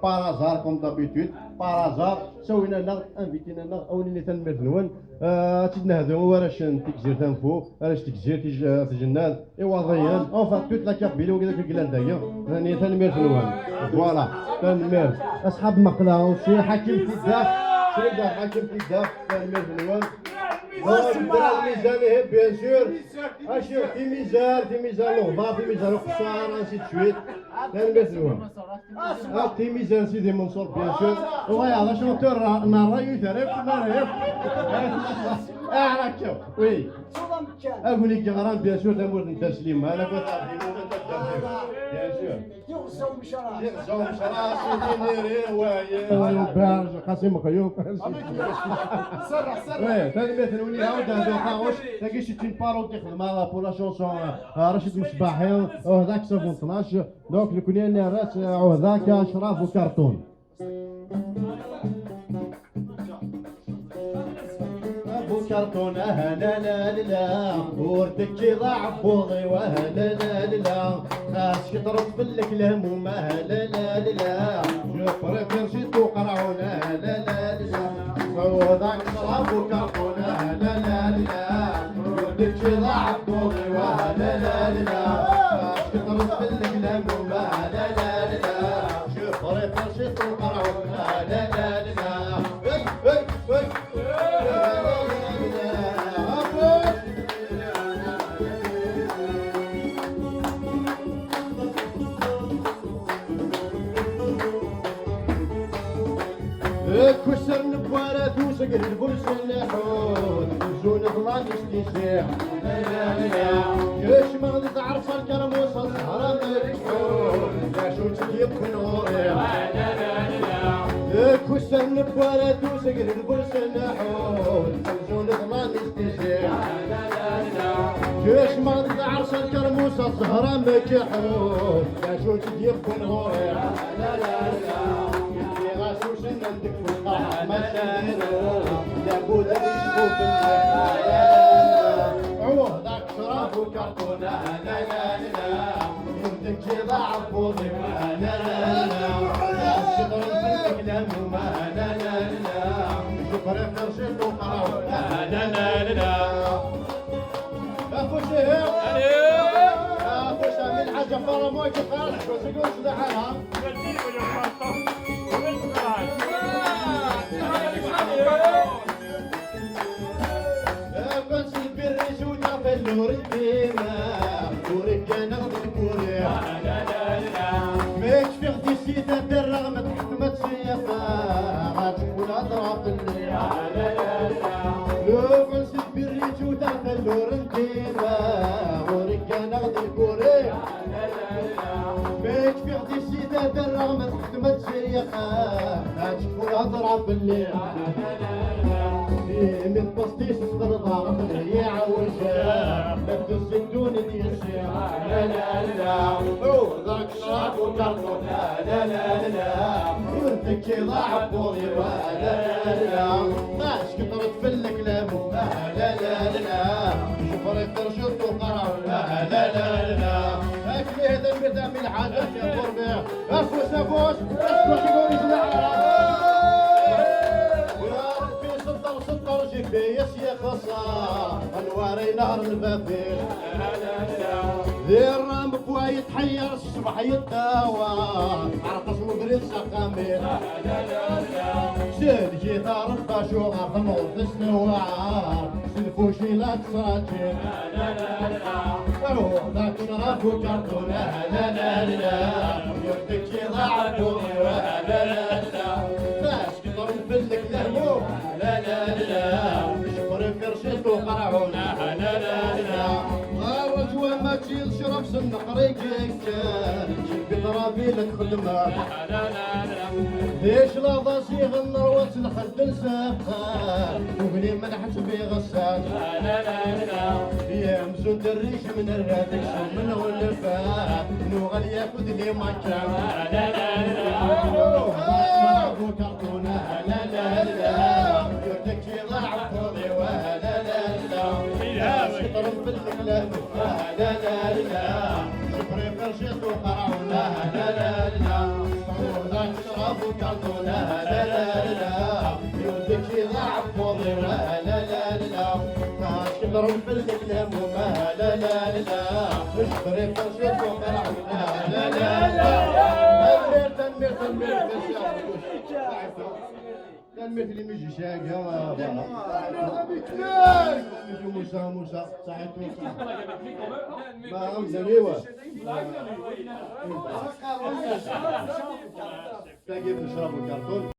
Par hasard, comme d'habitude, par hasard, سوينا لنا انفيتينا لنا اولين تنمير نون تيدنا هذو واش تكزير تنفو واش تكزير تجناد ايواضيا اونفا توت لا كابيل وكذا في كلان دايا ثاني تنمير نون فوالا تنمير اصحاب مقلا شي حاكم في الداف شي حاكم في الداف تنمير نون الميزان بيان سور اشوف في ميزان لغبا في ميزان خساره نسيت شويه تنمير نون في ميزان سيدي منصور بيان سور وغايا شونتور نهار يثرف نهار راكب وي اقول لك غرام بيان سور تموت انت سليم انا كنت بيان سور يغزو مشرا سيدي نيري واي باج قاسم قيوب سرع وي ثاني مثل ولي هاود هذا خاوش تلاقي شي تين بارود يخدم على بولا شونسون رشيد مصباحي وهذاك 12 دونك الكونيان راس وهذاك شراف وكرتون كرتون لا لا لا ورتك ضاع بوضي وهلا لا لا خاص يضرب بالكلام وما لا لا لا جبر فرشت وقرعون لا لا لا وذاك شراب وكرتون لا لا لا ورتك ضاع بوضي وهلا لا لا خاص يضرب بالكلام وما لا لا لا جبر فرشت وقرعون لا لا لا كسر نبوارات وسقر البرس النحوت وزون ظلام يستيسيح لا لا لا كاش ما تعرف الكرم وصل سهرة مكحول لا شو تجيب في الغوري لا لا لا كسر نبوارات وسقر البرس النحوت وزون ظلام يستيسيح لا لا لا كاش ما تعرف الكرم وصل سهرة مكحول لا شو تجيب في الغوري لا لا لا غاسوس عندك في القاع مسائلو لابد يشوف عوض ذاك شراب وكرتون لا لا لا يمدك يضاعف بوضي لا لا لا شطر الكلام وما لا لا لا شكر فرشت وقراو لا لا لا اخو شهير اخو شهير الحاجة فرموك خارج بس يقول صدحها كنت البرج وتفلور الديما ورك انا غدكوري لا لا لا ماكش في غدي سيتا بالرغم تحكمت سيفا غتكون اضرب الليل لا لا لا لو كنت البرج وتفلور الديما ورك انا غدكوري لا لا لا ماكش في غدي سيتا بالرغم تحكمت سيفا غتكون اضرب الليل لا لا لا من بسطيس صدر ضغط هي عوجة لفت الزندون ديالشي لا لا لا ذاك الشراب وكرتون لا لا لا يرتك يضاع بوضي لا لا لا ماش كثرت في الكلام لا لا لا شفر فرشت وقرع لا لا لا اكلي هذا المدام من الحاجات يا قربي افوس افوس افوس يقول يسمع جيبي يا خصا انواري نهر البابير ذي الرام بواي يتحير الصبح يتداوى عرقص مدري السقامير سيد جيثار الباشوغ خمود السنوار سلفوشي لا تصاجر ذاك شراب وكرتون لا لا لا يردك يضاع بوضي لا لا لا باش كضرب بلك لهمو لا لا لا شكر فرشت وقرعونا لا لا لا رجوة ما تشيل شرف سنقريك جيب ضرابي لك خدمة لا لا لا ليش لا ضصيغ النروة الخد الساقة وبني منحت بي غسال لا لا لا يا مزود الريش من الرادش من ولفا نو غالي ياخد لي مكان لا لا لا وكرتونة لا لا لا يردك يضاع فوضي ولا لا لا شطر بالكلام لا لا لا شكري فرشت وقرعونا لا لا لا نشربوا كرتون لا لا لا يودك يضعف فوضي لا لا لا شكرا في الكلام وما لا لا لا اشتري فرشة وفرع لا لا لا تنمير تنمير اللي ميجي شاقة موسى صحيح ما غمزة ليوة تجيب نشرب الكرتون